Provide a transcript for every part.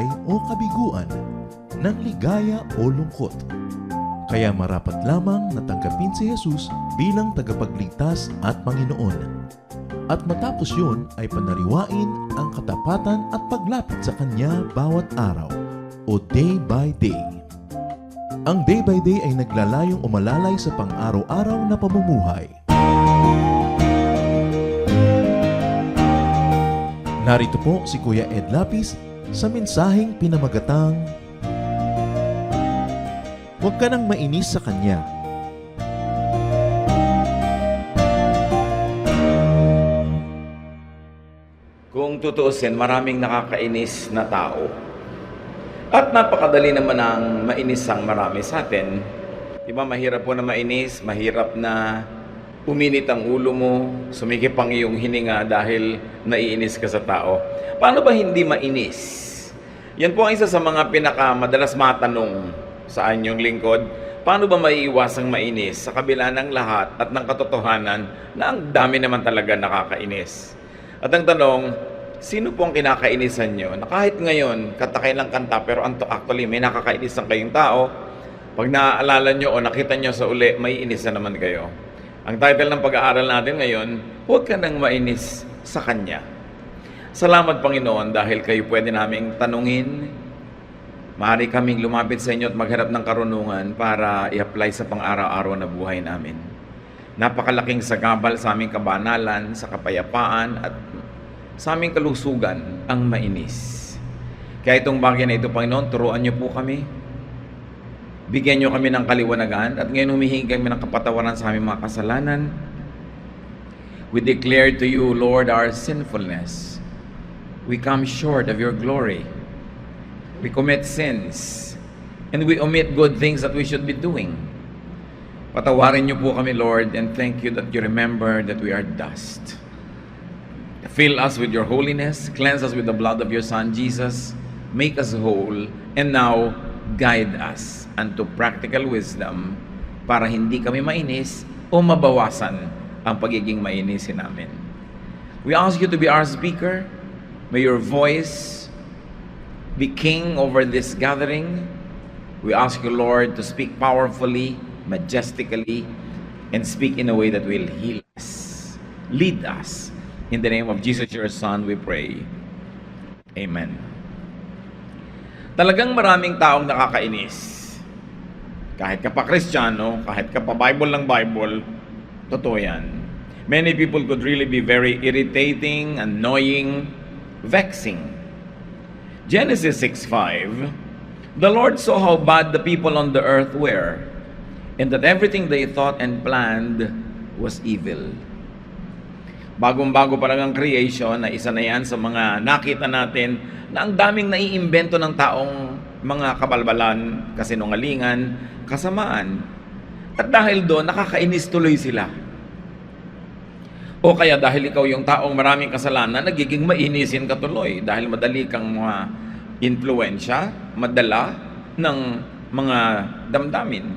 tagumpay o kabiguan, ng ligaya o lungkot. Kaya marapat lamang na tanggapin si Jesus bilang tagapagligtas at Panginoon. At matapos yun ay panariwain ang katapatan at paglapit sa Kanya bawat araw o day by day. Ang day by day ay naglalayong umalalay sa pang-araw-araw na pamumuhay. Narito po si Kuya Ed Lapis sa mensaheng pinamagatang Huwag ka nang mainis sa Kanya. Kung tutuusin, maraming nakakainis na tao. At napakadali naman ang mainis ang marami sa atin. Diba, mahirap po na mainis, mahirap na uminit ang ulo mo, sumikip ang iyong hininga dahil naiinis ka sa tao. Paano ba hindi mainis? Yan po ang isa sa mga madalas matanong sa anyong lingkod. Paano ba maiiwasang mainis sa kabila ng lahat at ng katotohanan na ang dami naman talaga nakakainis? At ang tanong, sino po ang kinakainisan nyo? Na kahit ngayon, katakay lang kanta, pero actually may nakakainisan kayong tao. Pag naaalala nyo o nakita nyo sa uli, may inis na naman kayo. Ang title ng pag-aaral natin ngayon, Huwag ka nang mainis sa Kanya. Salamat Panginoon dahil kayo pwede naming tanungin. Maaari kaming lumapit sa inyo at magharap ng karunungan para i-apply sa pang-araw-araw na buhay namin. Napakalaking sagabal sa aming kabanalan, sa kapayapaan at sa aming kalusugan ang mainis. Kaya itong bagay na ito, Panginoon, turuan niyo po kami. Bigyan niyo kami ng kaliwanagan at ngayon humihingi kami ng kapatawaran sa aming mga kasalanan. We declare to you, Lord, our sinfulness. We come short of your glory. We commit sins and we omit good things that we should be doing. Patawarin niyo po kami, Lord, and thank you that you remember that we are dust. Fill us with your holiness, cleanse us with the blood of your Son, Jesus, make us whole, and now guide us unto practical wisdom para hindi kami mainis o mabawasan ang pagiging mainisin namin. We ask you to be our speaker. May your voice be king over this gathering. We ask you, Lord, to speak powerfully, majestically, and speak in a way that will heal us, lead us. In the name of Jesus, your Son, we pray. Amen. Talagang maraming taong nakakainis. Kahit ka pa Kristiyano, kahit ka pa Bible lang Bible, totoo yan. Many people could really be very irritating, annoying, vexing. Genesis 6:5, the Lord saw how bad the people on the earth were, and that everything they thought and planned was evil. Bagong-bago pa lang ang creation, na isa na yan sa mga nakita natin na ang daming naiimbento ng taong mga kabalbalan, kasinungalingan, kasamaan. At dahil doon, nakakainis tuloy sila. O kaya dahil ikaw yung taong maraming kasalanan, nagiging mainisin ka tuloy dahil madali kang mga influensya, madala ng mga damdamin.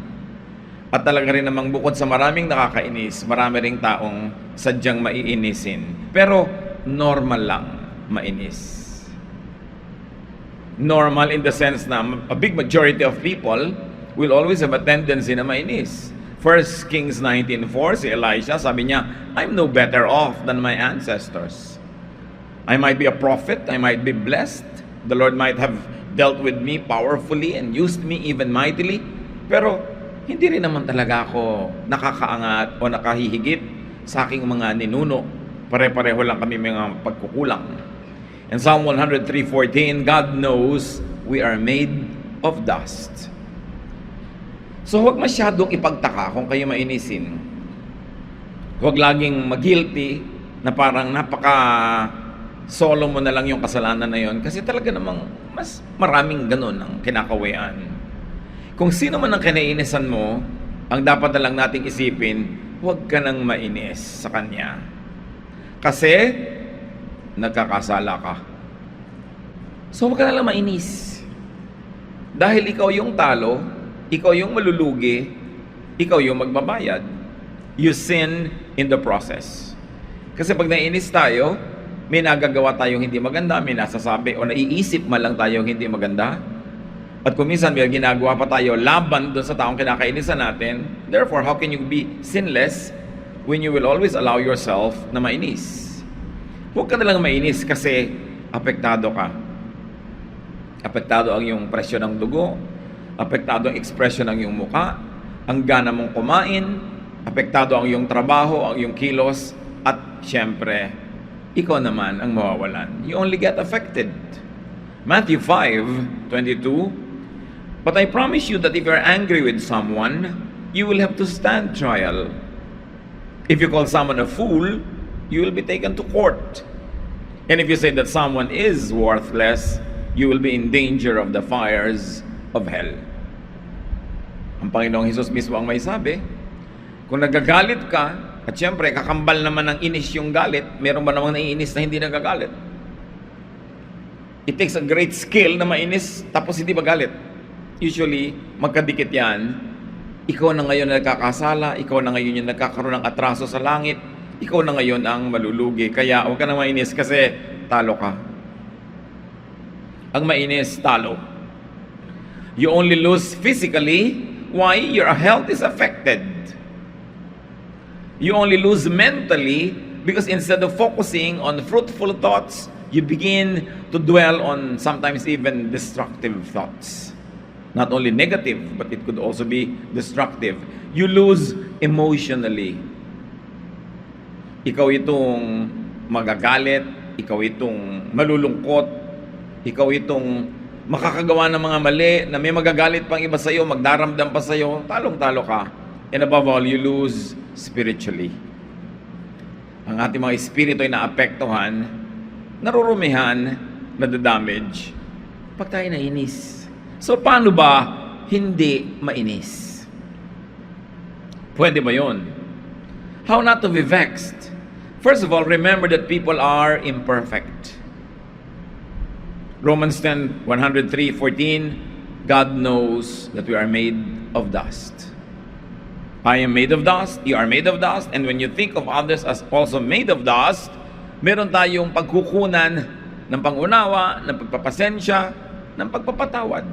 At talaga rin namang bukod sa maraming nakakainis, marami ring taong sadyang maiinisin. Pero normal lang mainis. Normal in the sense na a big majority of people will always have a tendency na mainis. 1 Kings 19:4, si Elisha, sabi niya, I'm no better off than my ancestors. I might be a prophet, I might be blessed, the Lord might have dealt with me powerfully and used me even mightily, pero hindi rin naman talaga ako nakakaangat o nakahihigit sa aking mga ninuno. Pare-pareho lang kami mga pagkukulang. In Psalm 103:14, God knows we are made of dust. So huwag masyadong ipagtaka kung kayo mainisin. Huwag laging mag-guilty na parang solo mo na lang yung kasalanan na yon. Kasi talaga namang mas maraming ganun ang kinakawayan. Kung sino man ang kinainisan mo, ang dapat na lang nating isipin, huwag ka nang mainis sa kanya. Kasi, nagkakasala ka. So, huwag ka na lang mainis. Dahil ikaw yung talo, ikaw yung malulugi, ikaw yung magbabayad. You sin in the process. Kasi pag nainis tayo, May nagagawa tayong hindi maganda, may nasasabi o naiisip man lang tayong hindi maganda. At kung minsan may ginagawa pa tayo laban doon sa taong kinakainisan natin, therefore, how can you be sinless when you will always allow yourself na mainis? Huwag ka nalang mainis kasi apektado ka. Apektado ang iyong presyo ng dugo, apektado ang ekspresyon ng iyong muka, ang gana mong kumain, apektado ang iyong trabaho, ang iyong kilos, at syempre, ikaw naman ang mawawalan. You only get affected. Matthew 5:22, but I promise you that if you are angry with someone, you will have to stand trial. If you call someone a fool, you will be taken to court. And if you say that someone is worthless, you will be in danger of the fires of hell. Ang Panginoong Hesus mismo ang may sabi, kung nagagalit ka, at syempre, kakambal naman ng inis yung galit, meron ba namang naiinis na hindi nagagalit? It takes a great skill na mainis, tapos hindi magalit. Usually, magkadikit yan. Ikaw na ngayon na nagkakasala, ikaw na ngayon yung nagkakaroon ng atraso sa langit, ikaw na ngayon ang malulugi. Kaya huwag ka na mainis kasi talo ka. Ang mainis, talo. You only lose physically. Why? Your health is affected. You only lose mentally because instead of focusing on fruitful thoughts, you begin to dwell on sometimes even destructive thoughts. Not only negative, but it could also be destructive. You lose emotionally. Ikaw itong magagalit, ikaw itong malulungkot, ikaw itong makakagawa ng mga mali, na may magagalit pang iba sa'yo, magdaramdam pa sa'yo, talong-talo ka. And above all, you lose spiritually. Ang ating mga espiritu ay naapektuhan, narurumihan, nadadamage, pag tayo nainis. So, paano ba hindi mainis? Pwede ba yun? How not to be vexed? First of all, remember that people are imperfect. Romans 10:103-14, God knows that we are made of dust. I am made of dust, you are made of dust, and when you think of others as also made of dust, meron tayong pagkukunan ng pangunawa, ng pagpapasensya, ng pagpapatawad.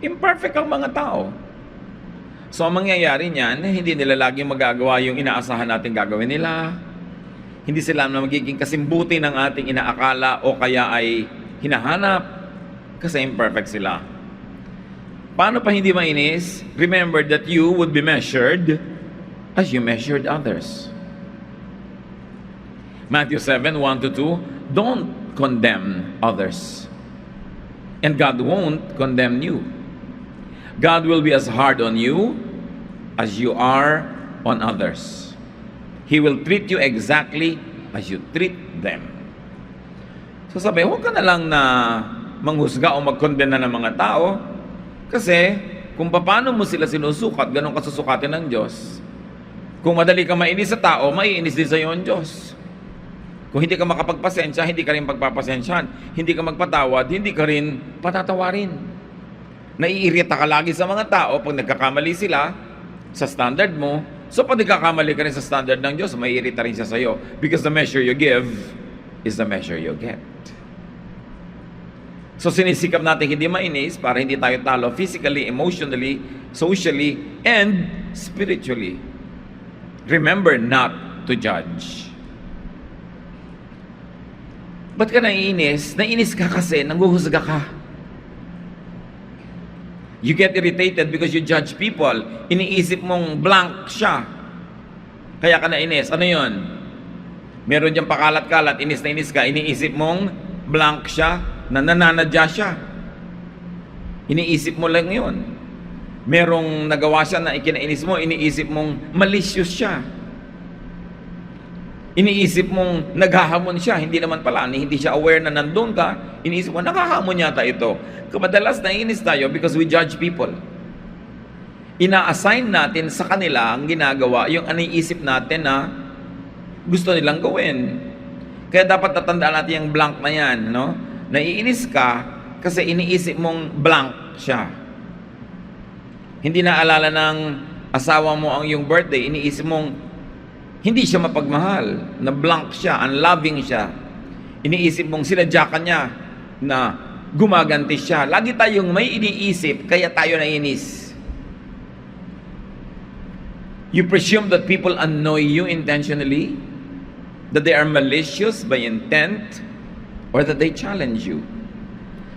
Imperfect ang mga tao. So, ang mangyayari niyan, hindi nila laging magagawa yung inaasahan natin gagawin nila. Hindi sila na magiging kasimbuti ng ating inaakala o kaya ay hinahanap kasi imperfect sila. Paano pa hindi mainis? Remember that you would be measured as you measured others. Matthew 7:1-2, don't condemn others. And God won't condemn you. God will be as hard on you as you are on others. He will treat you exactly as you treat them. So sabi, huwag ka na lang na manghusga o magkondena ng mga tao. Kasi, kung paano mo sila sinusukat, ganun ka susukatin ng Diyos. Kung madali ka mainis sa tao, maiinis din sa iyo ang Diyos. Kung hindi ka makapagpasensya, hindi ka rin pagpapasensyahan. Hindi ka magpatawad, hindi ka rin patatawarin. Naiirita ka lagi sa mga tao pag nagkakamali sila sa standard mo. So, pag nagkakamali ka rin sa standard ng Diyos, maiirita rin siya sa iyo. Because the measure you give is the measure you get. So sinisikap natin hindi mainis para hindi tayo talo physically, emotionally, socially, and spiritually. Remember not to judge. Ba't ka naiinis? Naiinis ka kasi, nanghuhusga ka. You get irritated because you judge people. Iniisip mong blank siya. Kaya ka nainis. Ano yun? Meron diyang pakalat-kalat, inis na inis ka, iniisip mong blank siya, na nananadya siya. Iniisip mo lang yun. Merong nagawa siya na ikinainis mo, iniisip mong malicious siya. Iniisip mong naghahamon siya, hindi naman pala, hindi siya aware na nandun ka, iniisip mo, nakahamon yata ito. Madalas naiinis tayo because we judge people. Ina-assign natin sa kanila ang ginagawa, yung aniisip natin na gusto nilang gawin. Kaya dapat tatandaan natin yung blank na yan, no? Naiinis ka kasi iniisip mong blank siya. Hindi naalala ng asawa mo ang iyong birthday, iniisip mong Hindi siya mapagmahal, na blank siya, unloving siya. Iniisip mong sinadya ka niya na gumaganti siya. Lagi tayong may iniisip, kaya tayo naiinis. You presume that people annoy you intentionally, that they are malicious by intent, or that they challenge you.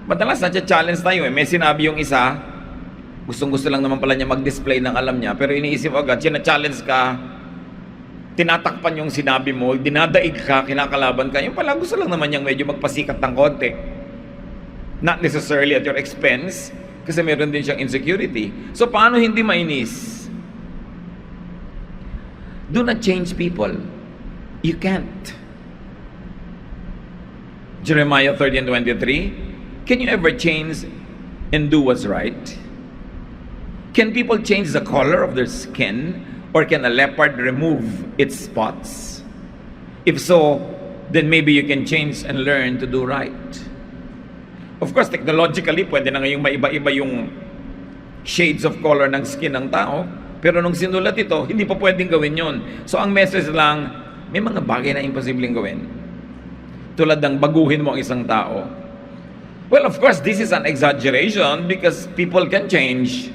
Madalas na-challenge tayo eh. May sinabi yung isa, gustong-gusto lang naman pala niya mag-display ng alam niya, pero iniisip agad, sina-challenge ka, tinatakpan yung sinabi mo, dinadaig ka, kinakalaban ka, yung pala gusto lang naman niyang medyo magpasikat ng konti. Not necessarily at your expense, kasi meron din siyang insecurity. So, paano hindi mainis? Do not change people. You can't. Jeremiah 30:23, can you ever change and do what's right? Can people change the color of their skin? Or can a leopard remove its spots? If so, then maybe you can change and learn to do right. Of course, technologically, pwede na ngayong maiba-iba yung shades of color ng skin ng tao. Pero nung sinulat ito, hindi pa pwedeng gawin yon. So ang message lang, may mga bagay na imposibleng gawin. Tulad ng baguhin mo ang isang tao. Well, of course, this is an exaggeration because people can change.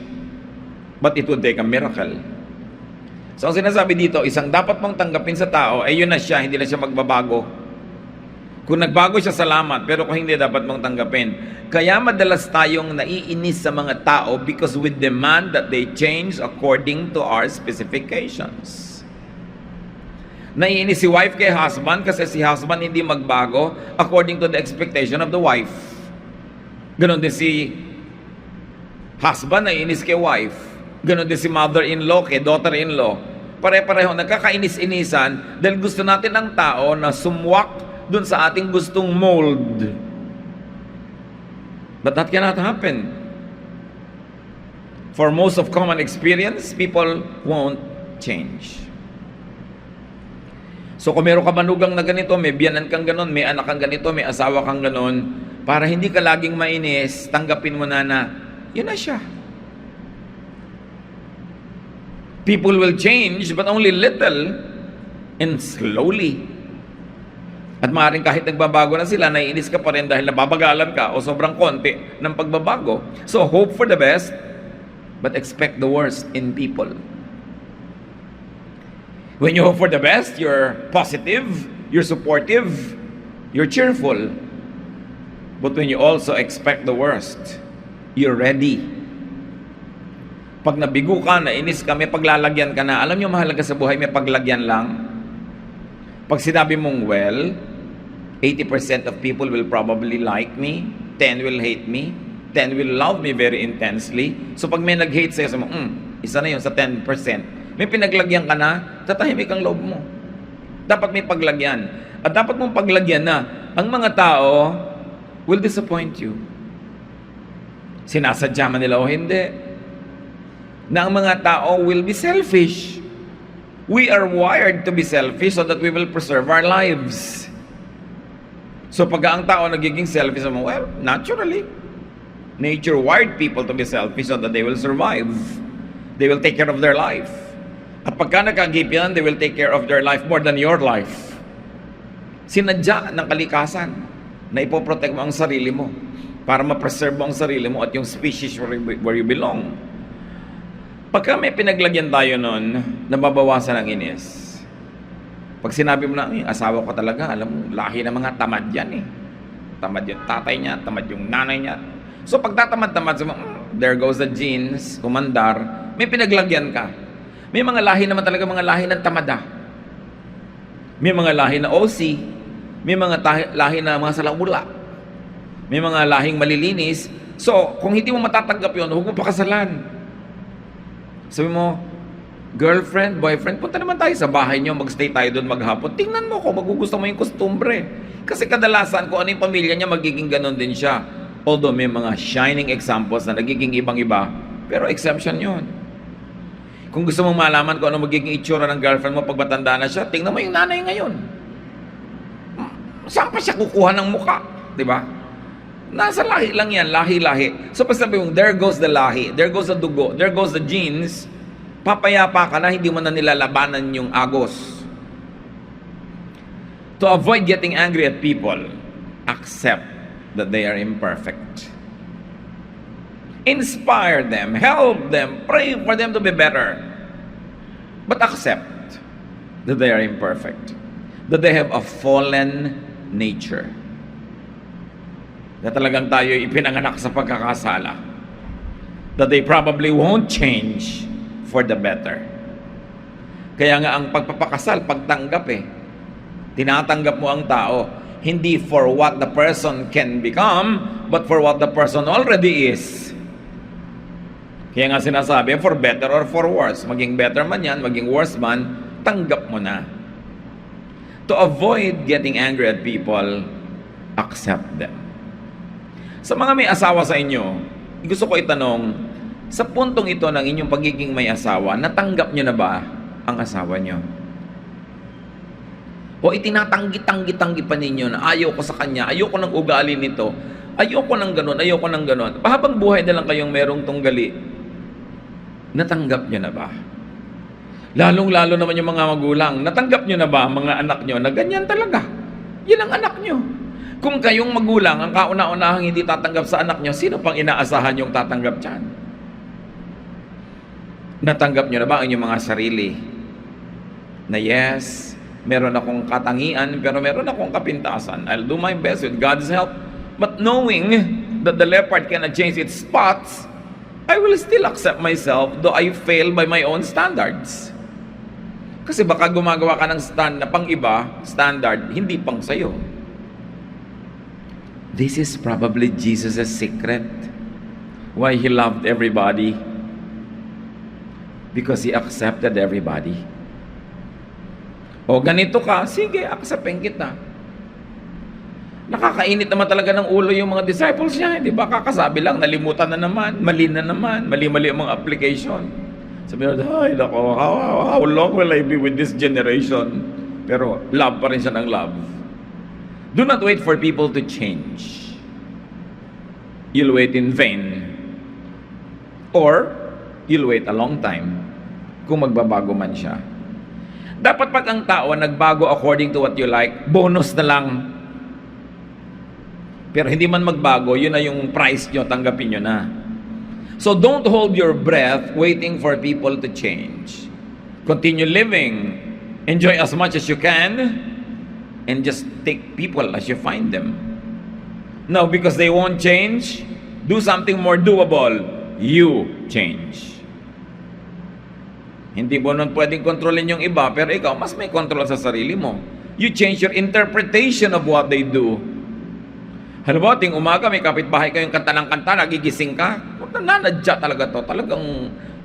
But it would take a miracle. So ang sinasabi dito, isang dapat mong tanggapin sa tao, ay yun na siya, hindi na siya magbabago. Kung nagbago siya, salamat, pero kung hindi, dapat mong tanggapin. Kaya madalas tayong naiinis sa mga tao because we demand that they change according to our specifications. Naiinis si wife kay husband kasi si husband hindi magbago according to the expectation of the wife. Ganon din si husband naiinis kay wife. Ganon din si mother-in-law kay daughter-in-law. Pare-pareho, nagkakainis-inisan dahil gusto natin ang tao na sumwak dun sa ating gustong mold. But that cannot happen. For most of common experience, people won't change. So kung meron ka manugang na ganito, may biyanan kang ganon, may anak kang ganito, may asawa kang ganon, para hindi ka laging mainis, tanggapin mo na yun na siya. People will change, but only little and slowly. At maaaring kahit nagbabago na sila, naiinis ka pa rin dahil nababagalan ka o sobrang konti ng pagbabago. So hope for the best, but expect the worst in people. When you hope for the best, you're positive, you're supportive, you're cheerful. But when you also expect the worst, you're ready. Pag nabigo ka, nainis ka, may paglalagyan ka na. Alam niyo, mahalaga sa buhay, may paglagyan lang. Pag sinabi mong, well, 80% of people will probably like me, 10 will hate me, 10 will love me very intensely. So pag may nag-hate sa'yo, sabi mo, isa na yun sa 10%. May pinaglagyan ka na, tatahimik ang loob mo. Dapat may paglagyan. At dapat mong paglagyan na ang mga tao will disappoint you. Sinasadya man nila o hindi. Na ang mga tao will be selfish. We are wired to be selfish so that we will preserve our lives. So pag ang tao nagiging selfish, well, naturally, nature wired people to be selfish so that they will survive. They will take care of their life. At pagka nagkagip yan, they will take care of their life more than your life. Sinadya ng kalikasan na ipoprotect mo ang sarili mo para ma-preserve mo ang sarili mo at yung species where you belong. Pagka may pinaglagyan tayo nun, nababawasan ang inis. Pag sinabi mo na, asawa ko talaga, alam mo, lahi ng mga tamad yan eh. Tamad yung tatay niya, tamad yung nanay niya. So pag tatamad-tamad, there goes the genes, kumandar, may pinaglagyan ka. May mga lahi naman talaga, mga lahi ng tamada. May mga lahi na OC, may mga lahi na mga salaula. May mga lahing malilinis. So, kung hindi mo matatanggap yun, huwag mo pakasalan. Sabi mo, girlfriend, boyfriend, punta naman tayo sa bahay nyo, magstay tayo doon maghapon. Tingnan mo kung magugusto mo yung kostumbre. Kasi kadalasan, kung ano yung pamilya niya, magiging ganon din siya. Although may mga shining examples na nagiging ibang-iba, pero exception yun. Kung gusto mong malaman kung ano magiging itsura ng girlfriend mo pag matanda na siya, tingnan mo yung nanay ngayon. Saan pa siya kukuha ng muka? Diba? Nasa lahi lang yan, lahi-lahi. So pag sabi mong, there goes the lahi, there goes the dugo, there goes the genes, papayapa ka na, hindi mo na nilalabanan yung agos. To avoid getting angry at people, accept that they are imperfect. Inspire them, help them, pray for them to be better. But accept that they are imperfect, that they have a fallen nature, na talagang tayo ipinanganak sa pagkakasala, that they probably won't change for the better. Kaya nga ang pagpapakasal, pagtanggap tinatanggap mo ang tao, hindi for what the person can become, but for what the person already is. Kaya nga sinasabi, for better or for worse. Maging better man yan, maging worse man, tanggap mo na. To avoid getting angry at people, accept them. Sa mga may asawa sa inyo, gusto ko itanong, sa puntong ito ng inyong pagiging may asawa, natanggap nyo na ba ang asawa nyo? O itinatanggi-tanggi pa ninyo na ayaw ko sa kanya, ayaw ko ng ugali nito, ayaw ko ng ganon, ayaw ko ng ganon. Habang buhay na lang kayong merong tunggali, natanggap nyo na ba? Lalong-lalo naman yung mga magulang, natanggap nyo na ba mga anak nyo na ganyan talaga? Yan ang anak nyo. Kung kayong magulang, ang kauna-unahang hindi tatanggap sa anak nyo, sino pang inaasahan yung tatanggap dyan? Natanggap nyo na ba ang inyong mga sarili? Na yes, meron akong katangian, pero meron akong kapintasan. I'll do my best with God's help. But knowing that the leopard cannot change its spots, I will still accept myself though I fail by my own standards. Kasi baka gumagawa ka ng pang iba, standard, hindi pang sayo. This is probably Jesus' secret. Why He loved everybody. Because He accepted everybody. O ganito ka, sige, acceptin kita. Nakakainit naman talaga ng ulo yung mga disciples niya. Di ba? Kakasabi lang, nalimutan na naman, mali mali ang mga application. Sabi na, ay, nako, how long will I be with this generation? Pero love pa rin siya ng love. Do not wait for people to change. You'll wait in vain. Or, you'll wait a long time kung magbabago man siya. Dapat pag ang tao nagbago according to what you like, bonus na lang. Pero hindi man magbago, yun na yung price nyo, tanggapin nyo na. So don't hold your breath waiting for people to change. Continue living. Enjoy as much as you can. And just take people as you find them. Now, because they won't change, do something more doable. You change. Hindi mo nun pwedeng kontrolin yung iba, pero ikaw, mas may kontrol sa sarili mo. You change your interpretation of what they do. Halimbawa, ting umaga, may kapitbahay kayong kanta ng kanta, nagigising ka. Nananadya talaga to. Talagang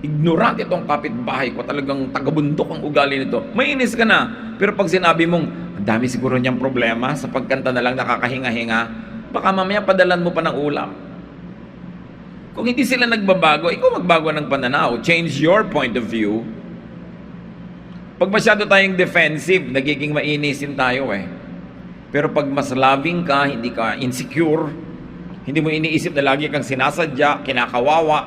ignorant itong kapitbahay ko. Talagang tagabundok ang ugali nito. Mainis ka na. Pero pag sinabi mong, ang dami siguro niyang problema, sa pagkanta na lang nakakahinga-hinga, baka mamaya padalan mo pa ng ulam. Kung hindi sila nagbabago, ikaw magbago ng pananaw. Change your point of view. Pag masyado tayong defensive, nagiging mainisin tayo Pero pag mas loving ka, hindi ka insecure, hindi mo iniisip na lagi kang sinasadya, kinakawawa,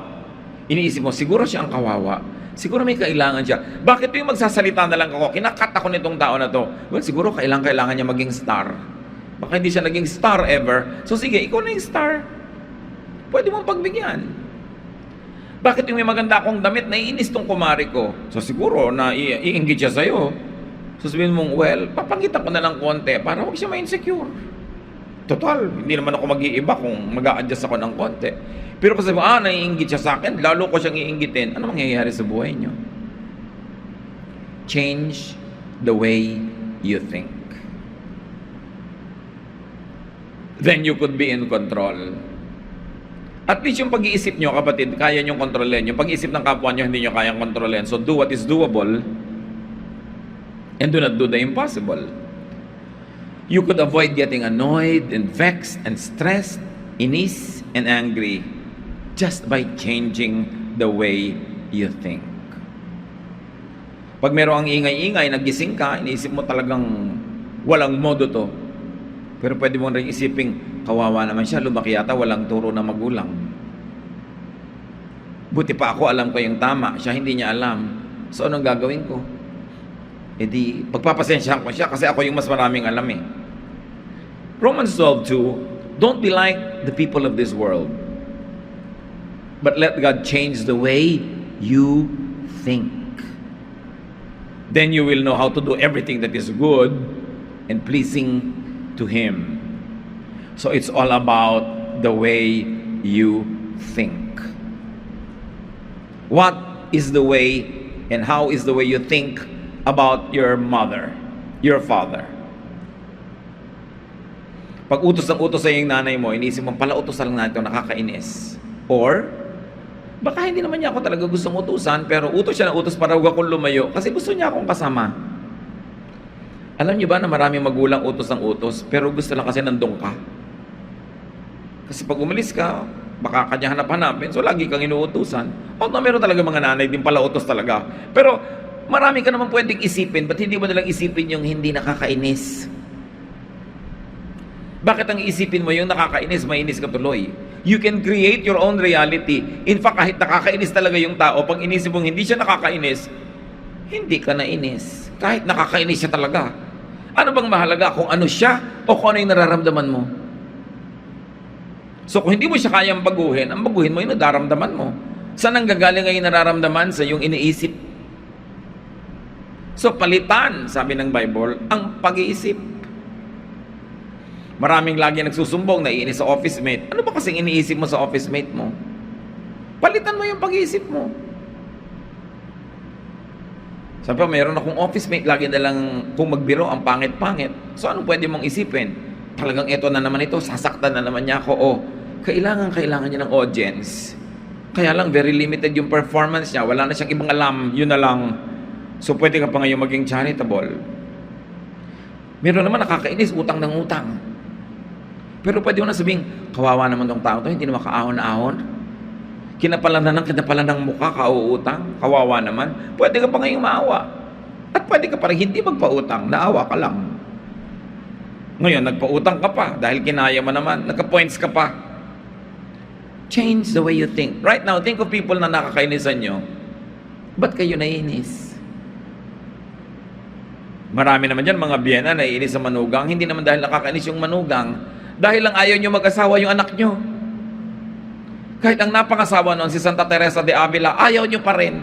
iniisip mo, siguro siya ang kawawa. Siguro may kailangan siya. Bakit yung magsasalita na lang ako, kinakat ako nitong tao na to? Well, siguro kailangan niya maging star. Baka hindi siya naging star ever. So sige, ikaw na yung star. Pwede mong pagbigyan. Bakit yung may maganda akong damit, naiinis tong kumari ko? So siguro na iinggit siya sa'yo. So sabihin mong, well, papangitan ko na lang konti para huwag siya ma-insecure. Total, hindi naman ako mag-iiba kung mag-a-adjust ako ng konti. Pero kasi naiinggit siya sa akin, lalo ko siyang iinggitin, ano mangyayari sa buhay niyo? Change the way you think. Then you could be in control. At least yung pag-iisip nyo, kapatid, kaya nyo kontrolin. Yung pag-iisip ng kapwa nyo, hindi nyo kayang kontrolin. So do what is doable and do not do the impossible. You could avoid getting annoyed and vexed and stressed, inis and angry just by changing the way you think. Pag meron ang ingay-ingay, nagising ka, iniisip mo talagang walang modo to. Pero pwede mo rin isiping, kawawa naman siya, lumaki yata, walang turo na magulang. Buti pa ako, alam ko yung tama, siya hindi niya alam. So anong gagawin ko? edi pagpapasensyahan ko siya kasi ako yung mas maraming alam eh. Romans 12:2, don't be like the people of this world, but let God change the way you think. Then you will know how to do everything that is good and pleasing to Him. So it's all about the way you think. What is the way and how is the way you think about your mother, your father? Pag utos ng utos sa iyong nanay mo, iniisip mo, pala utos lang natin ito, nakakainis. Or, baka hindi naman niya ako talaga gustong utusan, pero utos siya ng utos para huwag akong lumayo kasi gusto niya akong kasama. Alam niyo ba na maraming magulang utos ng utos, pero gusto lang kasi nandun ka? Kasi pag umalis ka, baka kanya hanap-hanapin, so lagi kang inuutusan. O meron talaga mga nanay din pala utos talaga. Pero marami ka naman pwedeng isipin, ba't hindi mo nalang isipin yung hindi nakakainis? Bakit ang iisipin mo yung nakakainis, mainis ka tuloy? You can create your own reality. In fact, kahit nakakainis talaga yung tao, pag inisip mong hindi siya nakakainis, hindi ka nainis. Kahit nakakainis siya talaga. Ano bang mahalaga? Kung ano siya o kung ano yung nararamdaman mo? So kung hindi mo siya kayang baguhin, ang baguhin mo yung nararamdaman mo. Saan ang gagaling ang nararamdaman? Sa yung iniisip. So palitan, sabi ng Bible, ang pag-iisip. Maraming lagi nagsusumbong, naiinis sa office mate. Ano ba kasing iniisip mo sa office mate mo? Palitan mo yung pag-iisip mo. Sabi pa, mayroon akong office mate, lagi na lang kung magbiro, ang pangit-pangit. So anong pwede mong isipin? Talagang eto na naman ito, sasaktan na naman niya ako. O, kailangan niya ng audience. Kaya lang, very limited yung performance niya. Wala na siyang ibang alam, yun na lang. So pwede ka pa ngayon maging charitable. Meron naman nakakainis, utang ng utang. Pero pwede mo na sabihin, kawawa naman tong tao to, hindi na makaahon-ahon. Kinapalan ng mukha, kauutang, kawawa naman. Pwede ka pa ngayong maawa. At pwede ka pa rin hindi magpautang, naawa ka lang. Ngayon, nagpautang ka pa, dahil kinaya mo naman, nagka-points ka pa. Change the way you think. Right now, think of people na nakakainisan nyo. Ba't kayo naiinis? Marami naman dyan, mga biyena, naiinis sa manugang. Hindi naman dahil nakakainis yung manugang. Dahil lang ayaw nyo mag-asawa yung anak nyo. Kahit ang napangasawa noon si Santa Teresa de Avila, ayaw nyo pa rin.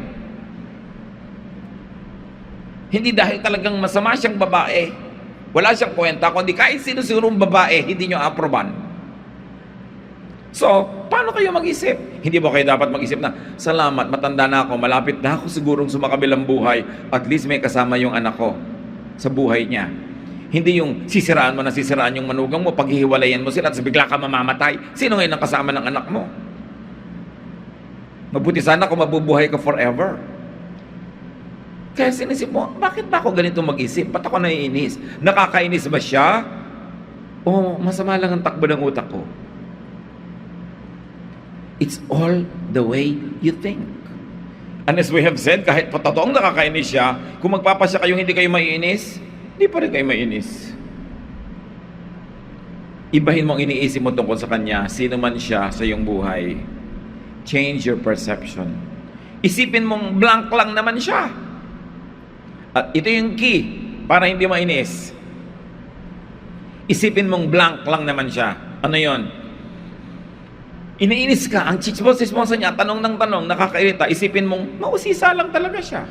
Hindi dahil talagang masama siyang babae. Wala siyang kwenta, kundi kahit sino-sinong babae, hindi nyo aproban. So, paano kayo mag-isip? Hindi ba kayo dapat mag-isip na, salamat, matanda na ako, malapit na ako sigurong sumakabilang buhay, at least may kasama yung anak ko sa buhay niya. Hindi yung sisiraan mo na sisiraan yung manugang mo, paghihiwalayan mo sila at bigla ka mamamatay. Sino ngayon ang kasama ng anak mo? Mabuti sana kung mabubuhay ka forever. Kaya sinisip mo, bakit ba ako ganito mag-isip? Ba't ako naiinis? Nakakainis ba siya? O masama lang ang takbo ng utak ko? It's all the way you think. And as we have said, kahit totoong nakakainis siya, kung magpapasya kayong hindi kayo maiinis, hindi pa rin kayo mainis. Ibahin mo ang iniisip mo tungkol sa kanya, sino man siya sa iyong buhay. Change your perception. Isipin mong blank lang naman siya. At ito yung key para hindi mainis. Isipin mong blank lang naman siya. Ano yon? Iniinis ka, ang chismosa niya, tanong ng tanong, nakakairita, isipin mong mausisa lang talaga siya.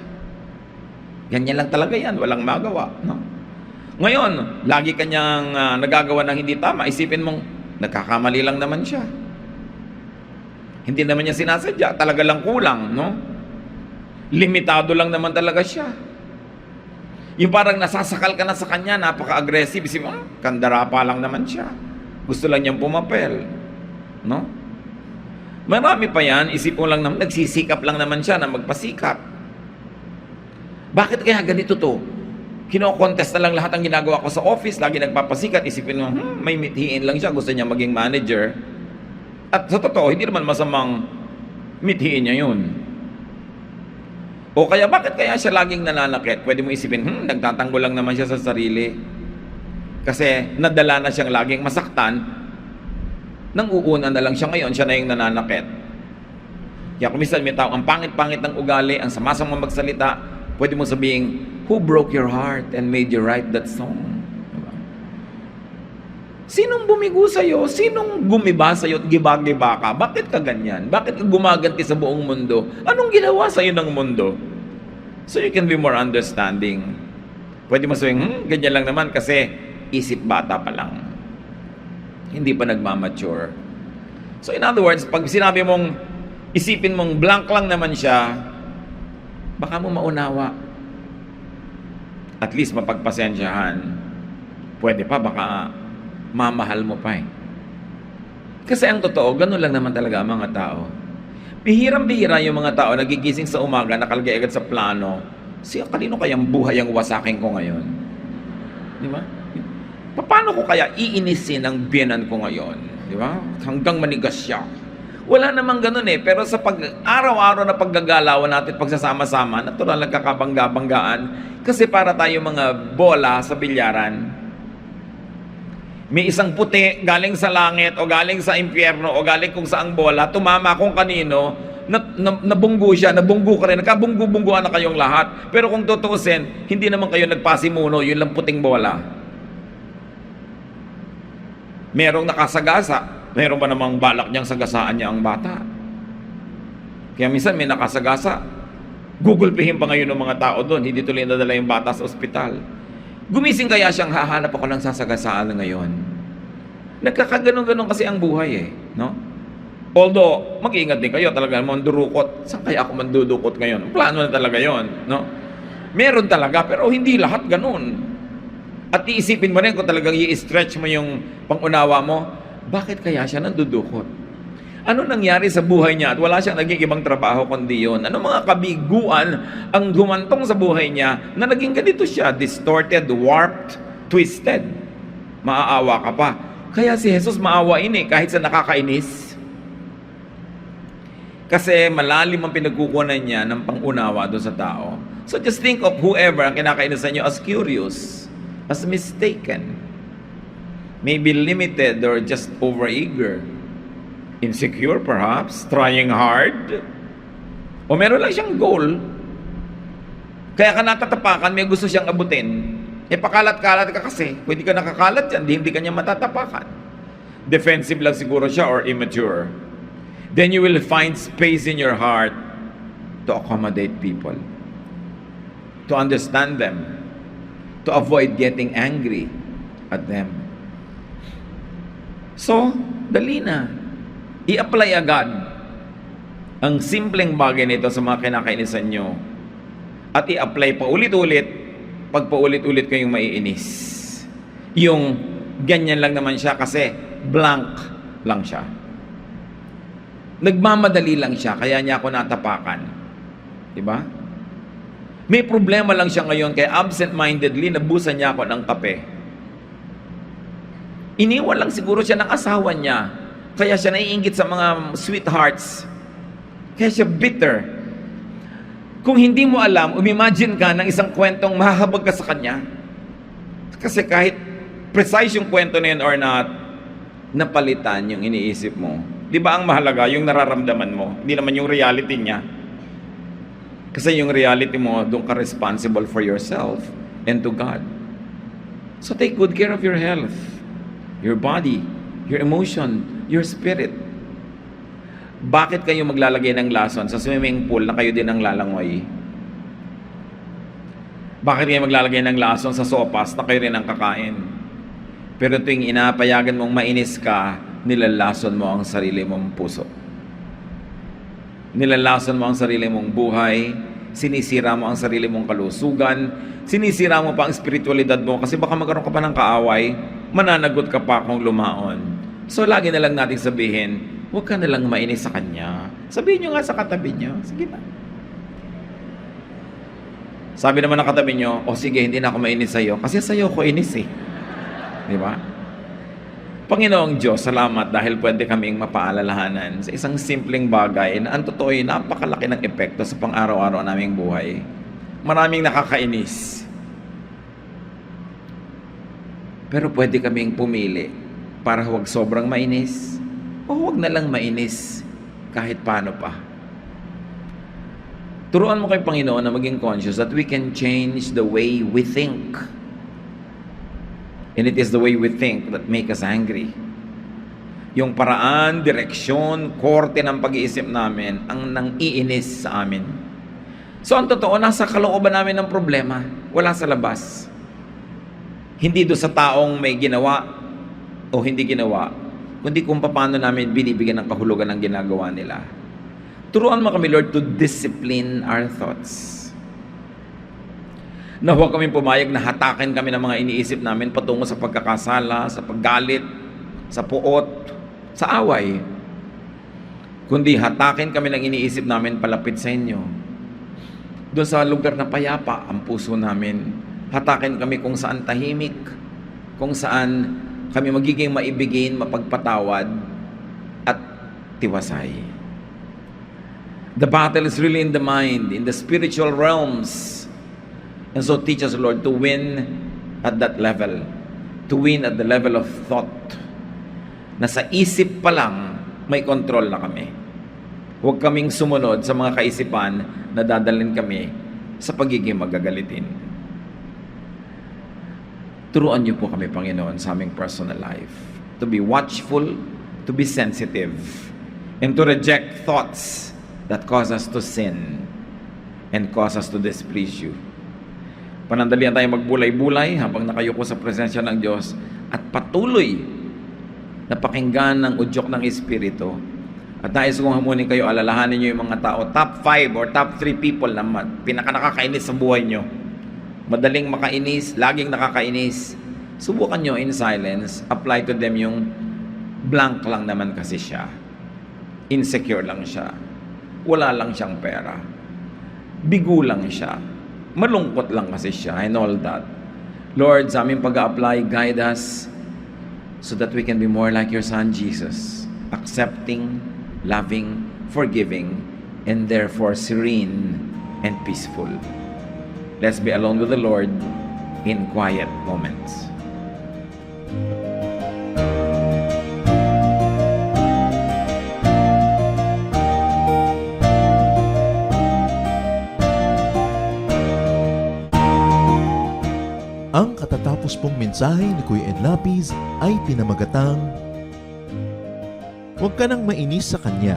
Ganyan lang talaga yan, walang magawa. No? Ngayon, lagi kanyang nagagawa ng hindi tama, isipin mong nagkakamali lang naman siya. Hindi naman niya sinasadya, talaga lang kulang, no? Limitado lang naman talaga siya. Yung parang nasasakal ka na sa kanya, napaka-aggressive, isipin mo, kandara pa lang naman siya. Gusto lang niyang pumapel, no? Marami pa yan, isip mo lang naman, nagsisikap lang naman siya na magpasikap. Bakit kaya ganito to? Kino-contest na lang lahat ang ginagawa ko sa office, lagi nagpapasikat, isipin mo, may mithiin lang siya, gusto niya maging manager. At sa totoo, hindi naman masamang mithiin niya yun. O kaya bakit kaya siya laging nananakit? Pwede mo isipin, nagtatanggol lang naman siya sa sarili. Kasi nadala na siyang laging masaktan, nang uuna na lang siya ngayon, siya na yung nananakit. Kaya kung minsan may tao, ang pangit-pangit ng ugali, ang sama-sama magsalita, pwede mo sabihin, Who broke your heart and made you write that song? Diba? Sinong bumigo sa'yo? Sinong gumiba sa'yo at giba-giba ka? Bakit ka ganyan? Bakit ka gumaganti sa buong mundo? Anong ginawa sa'yo ng mundo? So you can be more understanding. Pwede mo sabihin, ganyan lang naman kasi isip bata pa lang. Hindi pa nagmamature. So in other words, pag sinabi mong, isipin mong blank lang naman siya, baka mo maunawa. At least mapagpasensyahan. Pwede pa, baka mamahal mo pa eh. Kasi ang totoo, ganun lang naman talaga ang mga tao. Bihirang-bihira yung mga tao nagigising sa umaga, nakalagay agad sa plano, kanino kayang buhay ang wasakin ko ngayon? Di ba? Paano ko kaya iinisin ang biyenan ko ngayon? Di ba? Hanggang manigas siya. Wala namang ganun eh. Pero sa araw-araw na paggagalawan natin, pagsasama-sama, natural nagkakabangga-banggaan. Kasi para tayo mga bola sa bilyaran. May isang puti galing sa langit o galing sa impyerno o galing kung saang bola, tumama kung kanino, nabunggo siya, nabunggo ka rin, nagkabunggo-bungguan na kayong lahat. Pero kung tutuusin, hindi naman kayo nagpasimuno, yun lang puting bola. Merong nakasagasa, meron ba namang balak niyang sagasaan niya ang bata? Kaya minsan may nakasagasa, gugulpihin pa ngayon ng mga tao doon, hindi tuloy nadala yung bata sa ospital. Gumising kaya siyang hahanap ako ng sasagasaan ngayon. Nagkakaganon-ganon kasi ang buhay eh, no? Although, mag-iingat din kayo, talaga mandurukot. Saan kaya ako mandudukot ngayon? Plano na talaga yon, no? Meron talaga, pero hindi lahat ganun. At iisipin mo rin kung talagang i-stretch mo yung pangunawa mo, bakit kaya siya nandudukot? Ano nangyari sa buhay niya at wala siyang naging ibang trabaho kundi yun? Ano mga kabiguan ang humantong sa buhay niya na naging ganito siya? Distorted, warped, twisted. Maaawa ka pa. Kaya si Jesus maawain eh, kahit sa nakakainis. Kasi malalim ang pinagkukunan niya ng pangunawa doon sa tao. So just think of whoever ang kinakainisan niyo as curious, as mistaken, maybe limited or just overeager, insecure perhaps, trying hard, o meron lang siyang goal, kaya ka natatapakan, may gusto siyang abutin, pakalat-kalat ka kasi, kung hindi ka nakakalat yan, hindi ka niya matatapakan. Defensive lang siguro siya or immature. Then you will find space in your heart to accommodate people, to understand them, to avoid getting angry at them. So, dali na. I-apply agad ang simpleng bagay nito sa mga kinakainisan nyo. At i-apply pa ulit-ulit pag paulit-ulit kayong maiinis. Yung ganyan lang naman siya kasi blank lang siya. Nagmamadali lang siya, kaya niya ako natapakan. Diba? May problema lang siya ngayon, kaya absent-mindedly, nabusan niya ako ng kape. Iniwan lang siguro siya ng asawa niya. Kaya siya naiinggit sa mga sweethearts. Kaya siya bitter. Kung hindi mo alam, umimagine ka ng isang kwentong mahahabag ka sa kanya. Kasi kahit precise yung kwento na yun or not, napalitan yung iniisip mo. Di ba ang mahalaga yung nararamdaman mo? Hindi naman yung reality niya. Kasi yung reality mo, doon ka responsible for yourself and to God. So take good care of your health, your body, your emotion, your spirit. Bakit kayo maglalagay ng lason sa swimming pool na kayo din ang lalangoy? Bakit kayo maglalagay ng lason sa sopas na kayo rin ang kakain? Pero tuwing inapayagan mong mainis ka, nilalason mo ang sarili mong puso. Nilalason mo ang sarili mong buhay, sinisira mo ang sarili mong kalusugan, sinisira mo pa ang spiritualidad mo kasi baka magkaroon ka pa ng kaaway, mananagot ka pa kung lumaon. So, lagi na lang natin sabihin, huwag ka na lang mainis sa kanya. Sabihin nyo nga sa katabi nyo. Sige na. Sabi naman ng katabi nyo, sige, hindi na ako mainis sa'yo. Kasi sa'yo ko inis eh. Di ba? Panginoong Diyos, salamat dahil pwede kaming mapaalalahanan sa isang simpleng bagay na ang totoo ay napakalaki ng epekto sa pang-araw-araw naming buhay. Maraming nakakainis. Pero pwede kaming pumili para huwag sobrang mainis o huwag na lang mainis kahit paano pa. Turuan mo kay Panginoon na maging conscious that we can change the way we think. And it is the way we think that make us angry. Yung paraan, direksyon, korte ng pag-iisip namin ang nang-iinis sa amin. So ang totoo, nasa kalooban namin ng problema, wala sa labas. Hindi do sa taong may ginawa o hindi ginawa, kundi kung paano namin binibigyan ng kahulugan ng ginagawa nila. Turuan mo kami, Lord, to discipline our thoughts. Na huwag kami pumayag na hatakin kami ng mga iniisip namin patungo sa pagkakasala, sa paggalit, sa puot, sa away. Kundi hatakin kami ng iniisip namin palapit sa inyo. Doon sa lugar na payapa ang puso namin. Hatakin kami kung saan tahimik, kung saan kami magiging maibigin, mapagpatawad, at tiwasay. The battle is really in the mind, in the spiritual realms. And so teach us, Lord, to win at that level. To win at the level of thought. Na sa isip pa lang, may control na kami. Huwag kaming sumunod sa mga kaisipan na dadalhin kami sa pagiging magagalitin. Turuan niyo po kami, Panginoon, sa aming personal life. To be watchful, to be sensitive, and to reject thoughts that cause us to sin and cause us to displease you. Panandalian tayo magbulay-bulay habang nakayuko sa presensya ng Diyos at patuloy na pakinggan ng udyok ng Espiritu. At nais kong hamunin kayo, alalahanin nyo yung mga tao, top 5 or top 3 people na pinaka-nakakainis sa buhay nyo. Madaling makainis, laging nakakainis. Subukan nyo in silence, apply to them yung blank lang naman kasi siya. Insecure lang siya. Wala lang siyang pera. Bigo lang siya. Malungkot lang kasi siya and all that. Lord, sa aming pag-a-apply, guide us so that we can be more like your Son, Jesus. Accepting, loving, forgiving, and therefore serene and peaceful. Let's be alone with the Lord in quiet moments. Ang katatapos pong mensahe ni Kuya Ed Lapid ay pinamagatang, "Huwag ka nang mainis sa Kanya."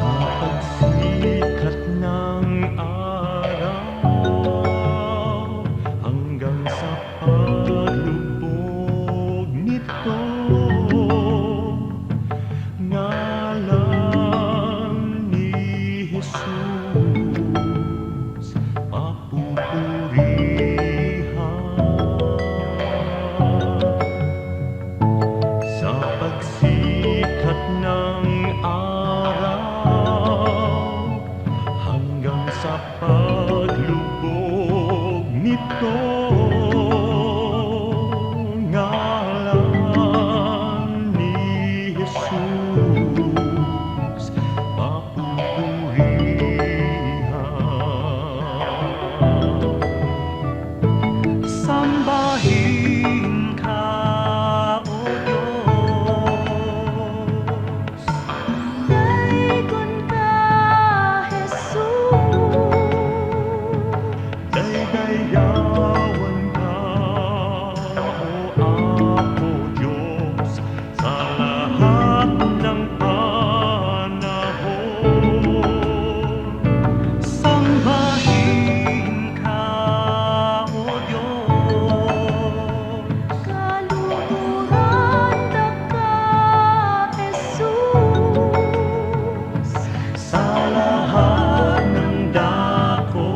Sa pagsikat ng araw hanggang sa paglubog nito, ngalan ni Jesus papupurihan. Sa pagsikat ng araw hanggang sa paglubog nito, ngalan ni Jesus papupurihan. Sambahin ka, O Diyos. Daikon ka, Jesus. Daydayawan ka, O Apo Diyos, sa lahat ng panahon. Sambahin ka, O Diyos. Kaluhuran ka, Jesus. Sa lahat ng dako,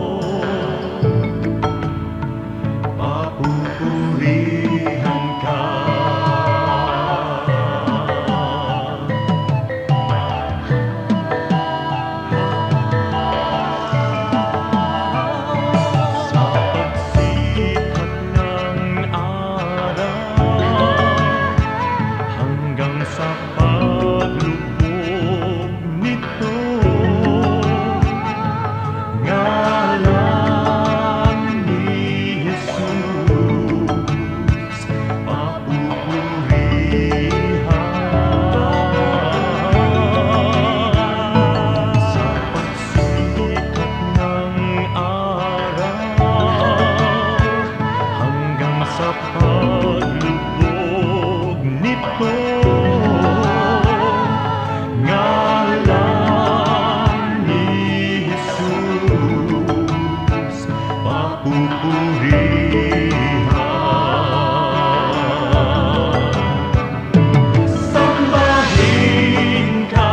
Sambahin ka,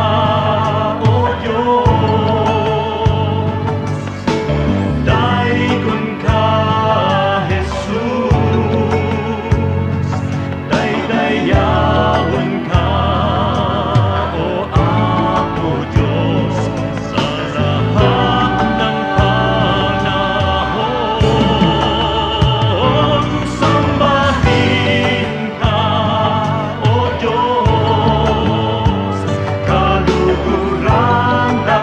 O Diyos, daikon ka, Jesus, daydayawon ka, O Apo Diyos, sa lahat ng panahon. Sambahin ka, O Diyos, kaluguran ka,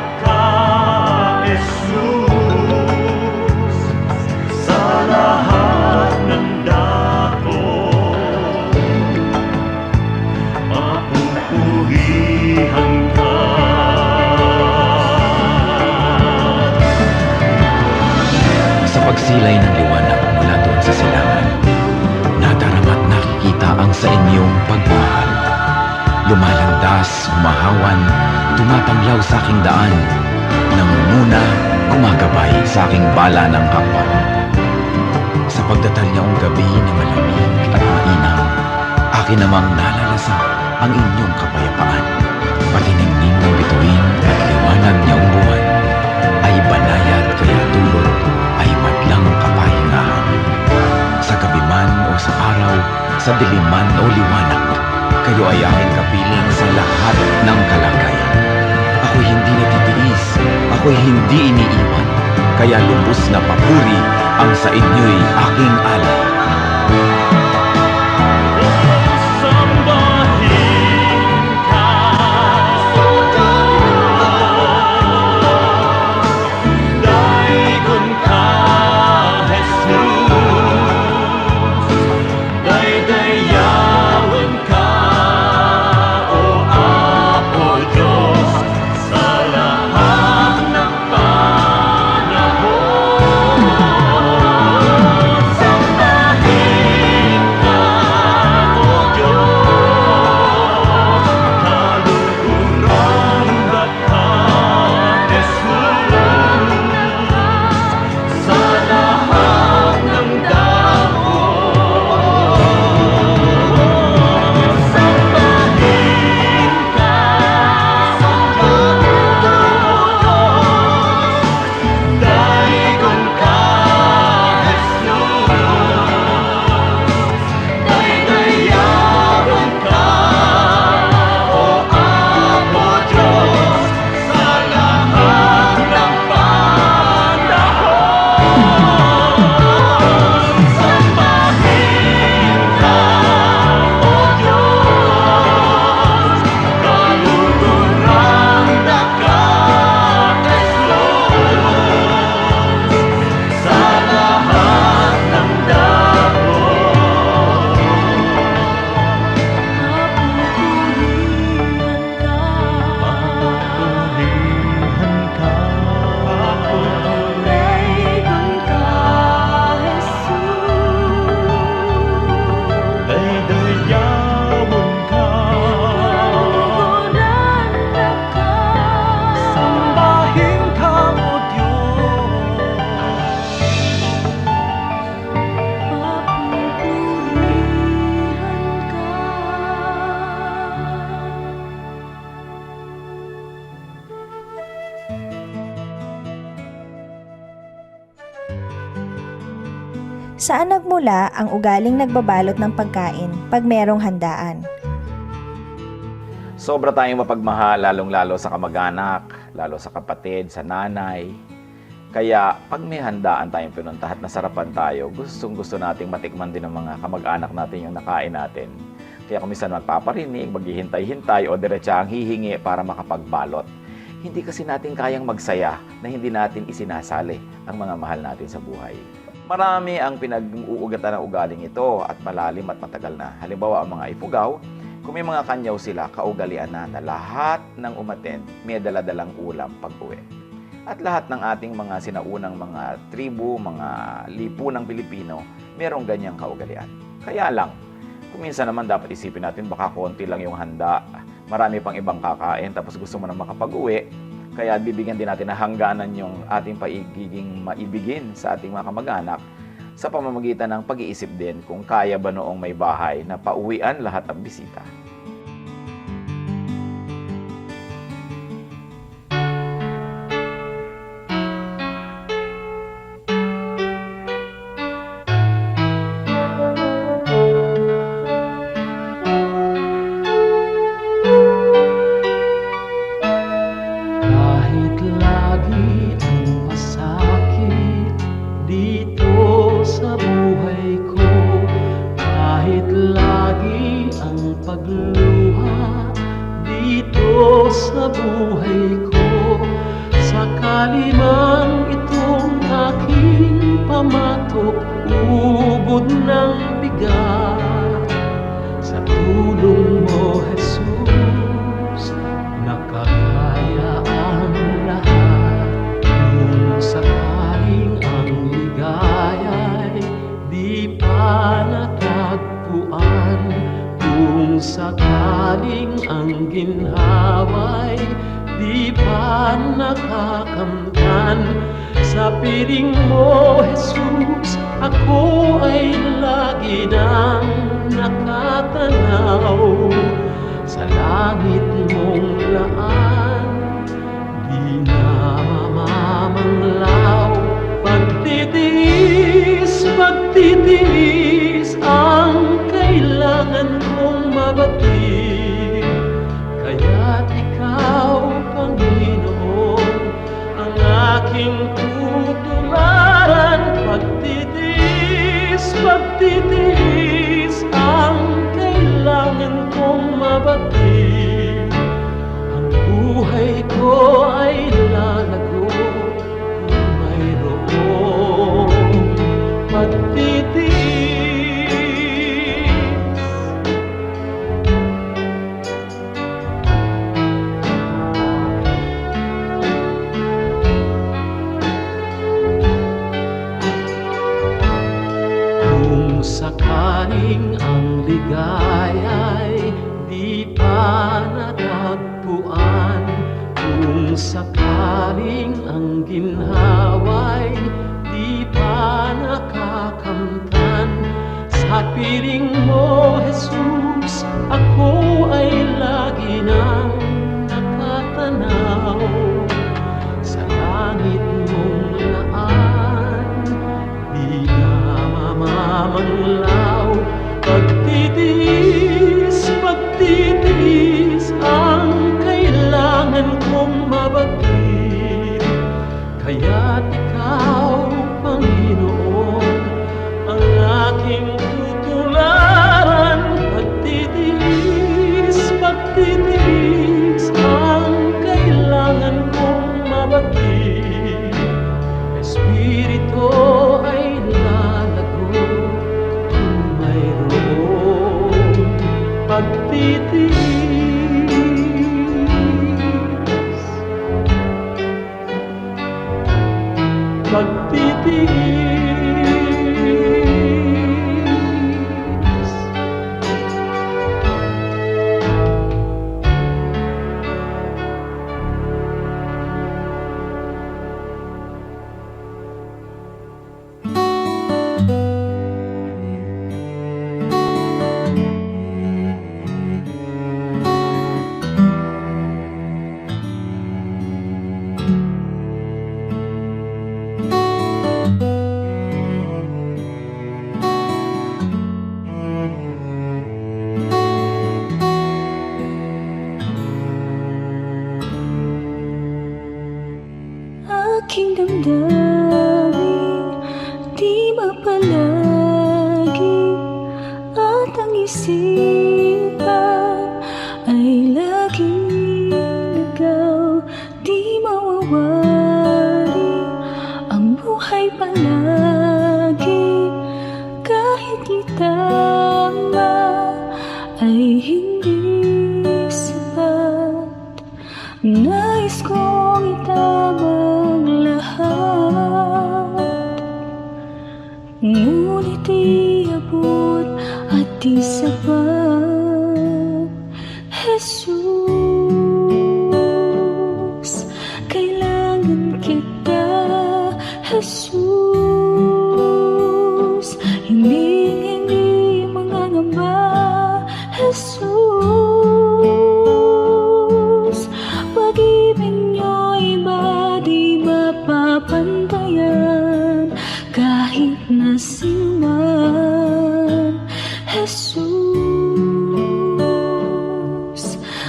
Jesus, sa lahat ng dako, mapupurihan ka. Sa pagsilay ng liwanag mula doon sa silangan, nadarama't nakikita ang sa inyong pagmamahal. Lumalandas, humahawan, tumatanglaw sa aking daan, nangunguna, gumagabay sa aking bala ng hakbang. Sa pagdatal niyong gabi na malamig at mainam, akin namang nalalasa ang inyong kapayapaan. Patiningning ng bituin at liwanag niyong buwan, ay banayad kaya dulot ay madlang kapahingahan. Sa gabi man o sa araw, sa diliman o liwanag, kayo ay aking kapiling sa lahat ng kalagayan. Ako'y hindi natitiis, ako'y hindi iniiwan, kaya lubos na papuri ang sa inyo'y aking alay. Sambahin ka, O Diyos, daikon ka, Jesus, daydayawon ka, O Apo Diyos, sa lahat ng panahon. Sambahin ka, O Diyos, kaluguran ka, Jesus, sa lahat ng dako, sambahin ka, O Diyos, daikon ka, Jesus, daydayawon ka, O Apo Diyos, sa lahat ng panahon. Sambahin ka, O Diyos, kaluguran ka, Jesus, sa lahat ng dako. Mapupurihan ka, Daikon ka, Jesus. daydayawon ka, Kaluguran ka. sambahin ka, O Diyos. Mapupurihan ka. Saan nagmula ang ugaling nagbabalot ng pagkain pag merong handaan? Sobra tayong mapagmahal, lalong-lalo sa kamag-anak, lalo sa kapatid, sa nanay. Kaya pag may handaan tayong pinuntahan at nasarapan tayo, gustong-gusto nating matikman din ng mga kamag-anak natin yung nakain natin. Kaya kung minsan magpaparinig, maghihintay-hintay o diretsahang hihingi para makapagbalot. Hindi kasi natin kayang magsaya na hindi natin isinasali ang mga mahal natin sa buhay. Marami ang pinag-uugatan ng ugaling ito at malalim at matagal na. Halimbawa, ang mga ipugaw, kung may mga kanyaw sila, kaugalian na lahat ng umattend may daladalang ulam pag-uwi. At lahat ng ating mga sinaunang mga tribu, mga lipunang Pilipino, merong ganyang kaugalian. Kaya lang, kung minsan naman dapat isipin natin baka konti lang yung handa, marami pang ibang kakain, tapos gusto mo na makapag-uwi, kaya bibigyan din natin na hangganan yung ating paigiging maibigin sa ating mga kamag-anak sa pamamagitan ng pag-iisip din kung kaya ba noong may bahay na pauwian lahat ng bisita. Kahit lagi ang pasakit dito sa buhay ko, kahit lagi ang pagluha dito sa buhay ko, sakali man itong aking pamatok, ubod ng bigat, sa tulong mo, Jesus, nakakaya ang lahat. Kung sakaling ang ligaya'y di pa natagpuan, kung sakaling ang ginhawa'y di pa nakakamtan, sa piling mo, Jesus, ako ay lagi nang nakatanaw sa langit mong laan, di na mamamanglaw. Pagtitiis ang kailangan kong mabatid, kaya't ikaw, Panginoon, ang aking tutularan. Pagtitiis ang kailangan kong mabatid, ang buhay ko ay lalago kung mayroong pagtitiis. Kung sakaling ang ligaya'y di pa natagpuan, kung sakaling ang ginhawa'y di pa nakakamtan, sa piling mo, Jesus, ako ay lagi nang nakatanaw sa langit mong laan, di na mamamanglaw. Pagtitiis ang kailangan kong mabatid, kaya't ikaw, Panginoon, ang aking tutularan. Pagtitiis ang kailangan kong mabatid, Espiritu ay lalago kung mayroong pagtitiis. Aking damdamin, di mapalagi, at ang isipan ay laging ligaw, di mawawari ang buhay palagi, kahit itama ay hindi sapat. Nais kong itabang lahat, ngunit iabot at di sapat. Jesus, kailangan kita. Jesus, na sinuman. Jesus,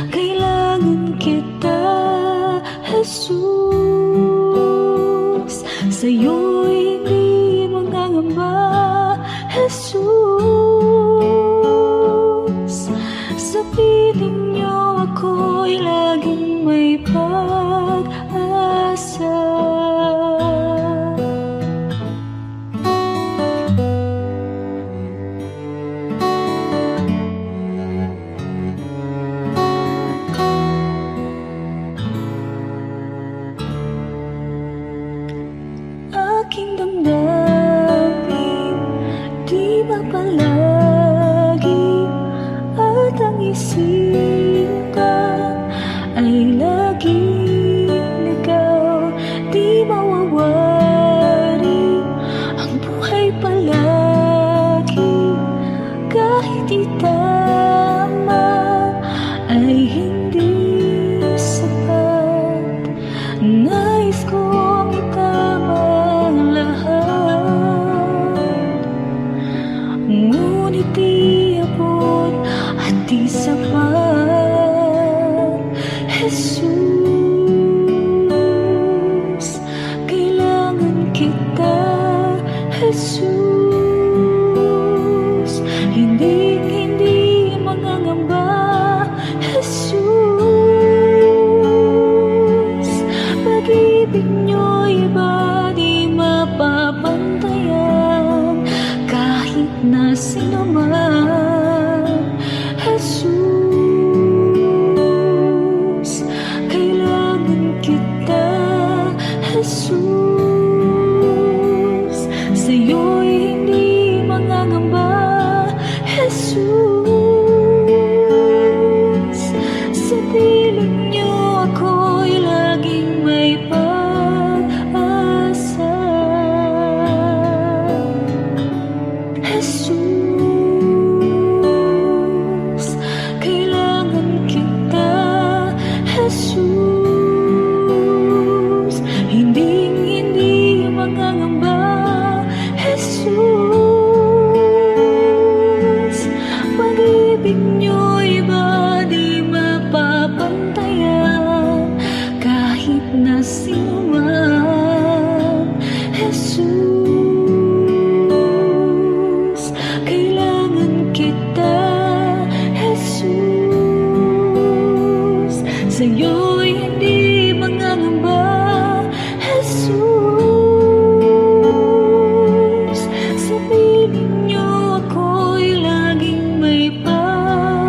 kailangan kita. Jesus, sa'yo'y hindi mangangamba. Jesus, sa piling niyo ako'y laging may pag-asa. Aking damdamin, di ba palagi at ang isipan ay laging ikaw, di mawawari ang buhay palagi kahit di tama ay hindi sapat. Nais kong itama ang lahat, ngunit di abot at di sapat. Jesus, kailangan kita. Jesus, hindi mangangamba. Jesus, pag-ibig niyo'y iba di mapapantayan kahit na sino man. Jesus, kailangan kita. Jesus, sa'yo'y hindi mangangamba. Jesus, sa piling niyo ako'y laging may pag-asa. Jesus, kailangan kita. Jesus, hindi mangangamba. Jesus, pag-ibig niyo'y iba di mapapantayan kahit na sino man. Jesus, kailangan kita. Jesus, sa'yo'y hindi mangangamba. Jesus, sa piling niyo ako'y laging may pag-asa.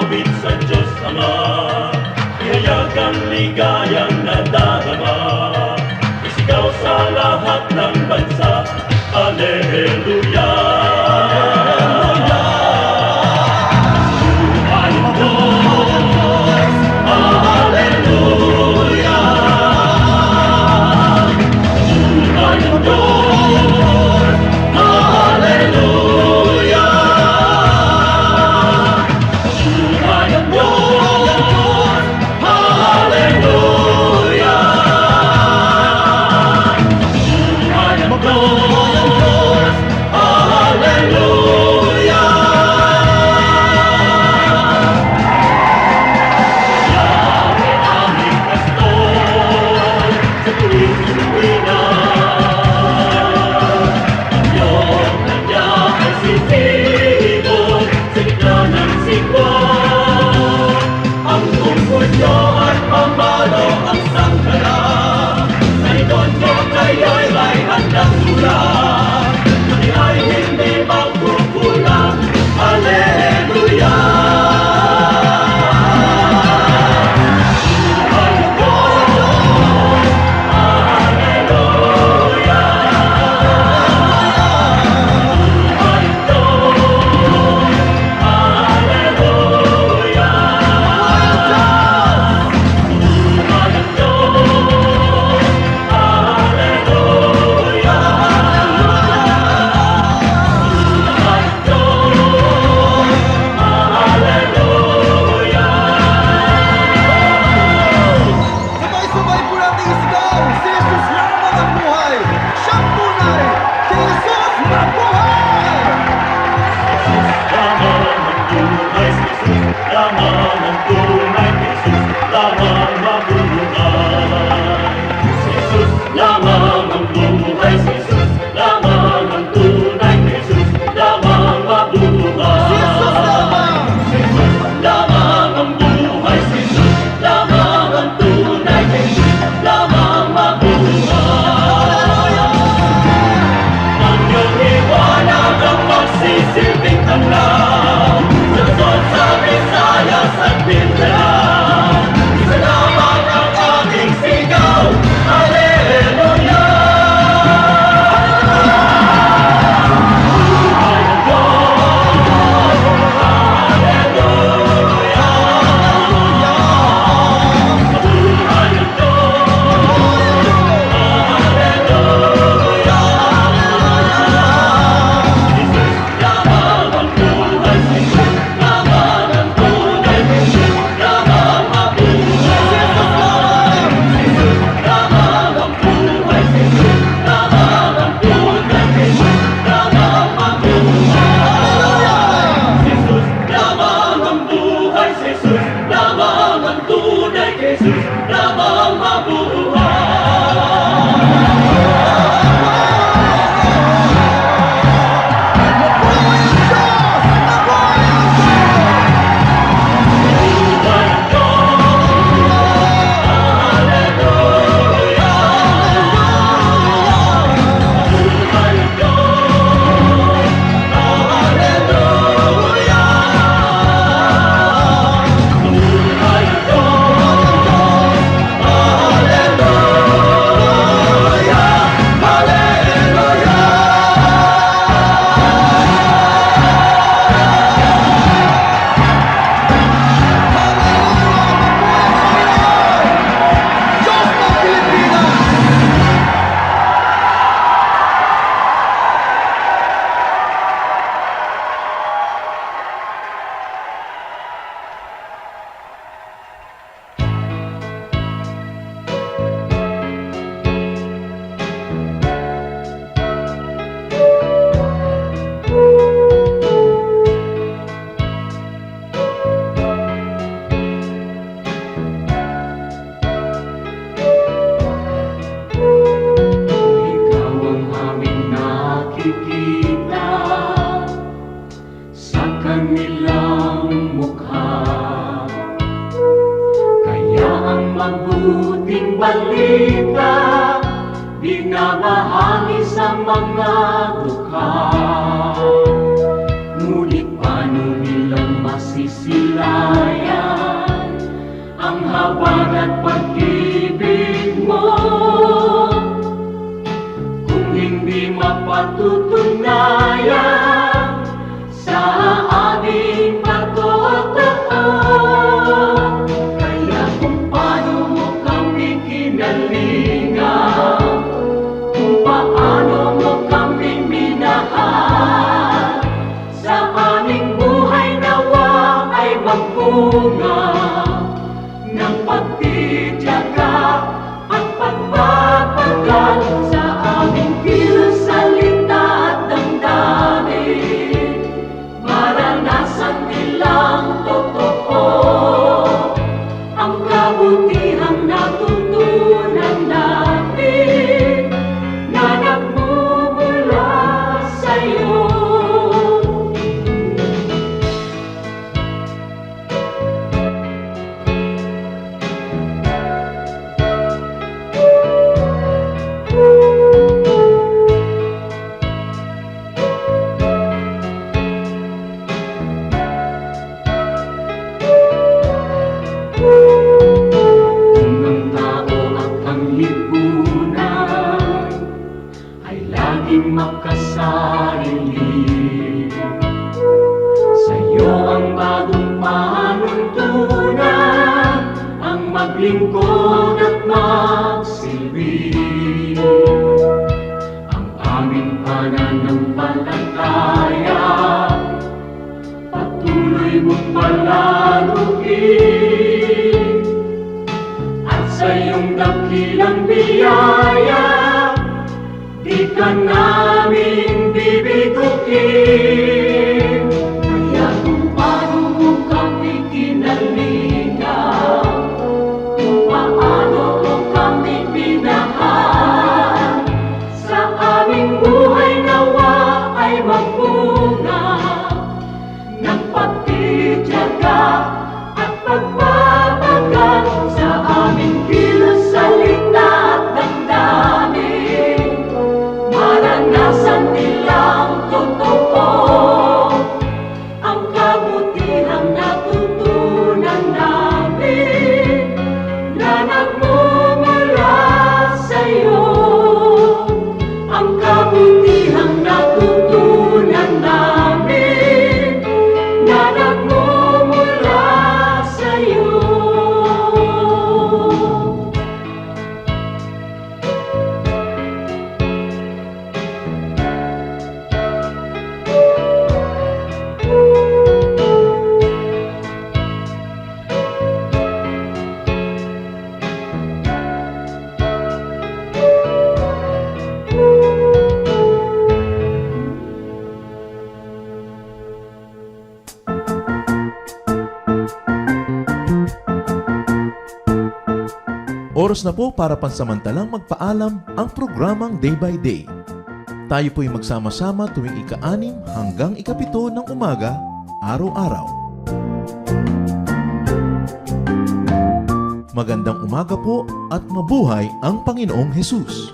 awit sa Diyos Ama, ihayag ang ligayang nadarama, isigaw sa lahat ng bansa, Alleluia! mabuting balita, binabahagi sa mga dukha. Ngunit paano nilang masisi silayan ang habag at pag-ibig mo. Kung hindi mapatutunayan sa aming patotoo, kaya kung paano mo kami kinalingan, kung paano mo kami minahal, sa aming buhay nawa ay magbunga ng pagtitiyaga at pagpapagal sa aming kilos, salita at damdamin. Maranasan nilang totoo ang kabutihang natutunan natin na nagmumula sa'yo. Kung ang tao at ang lipunan ay laging makasarili, sa'yo ang bagong panuntunan, ang maglingkod at magsilbi. Ang aming pananampalataya patuloy mong palaluin, at sa iyong dakilang biyaya di ka namin bibiguin. Kaya kung paano mo kami kinalingan, kung paano mo kami minahal, sa aming buhay nawa ay magbunga ng pagtitiyaga at pagpapagal sa aming kilos, salita at damdamin. Maranasan nilang totoo ang kabutihang natutunan namin na nagmumula sa'yo. Ang kabutihang natutunan namin na nagmumula sa'yo. Oras na po para pansamantalang magpaalam ang programang Day by Day. Tayo po'y magsama-sama tuwing ika-6 hanggang ika-7 ng umaga, araw-araw. Magandang umaga po at mabuhay ang Panginoong Hesus!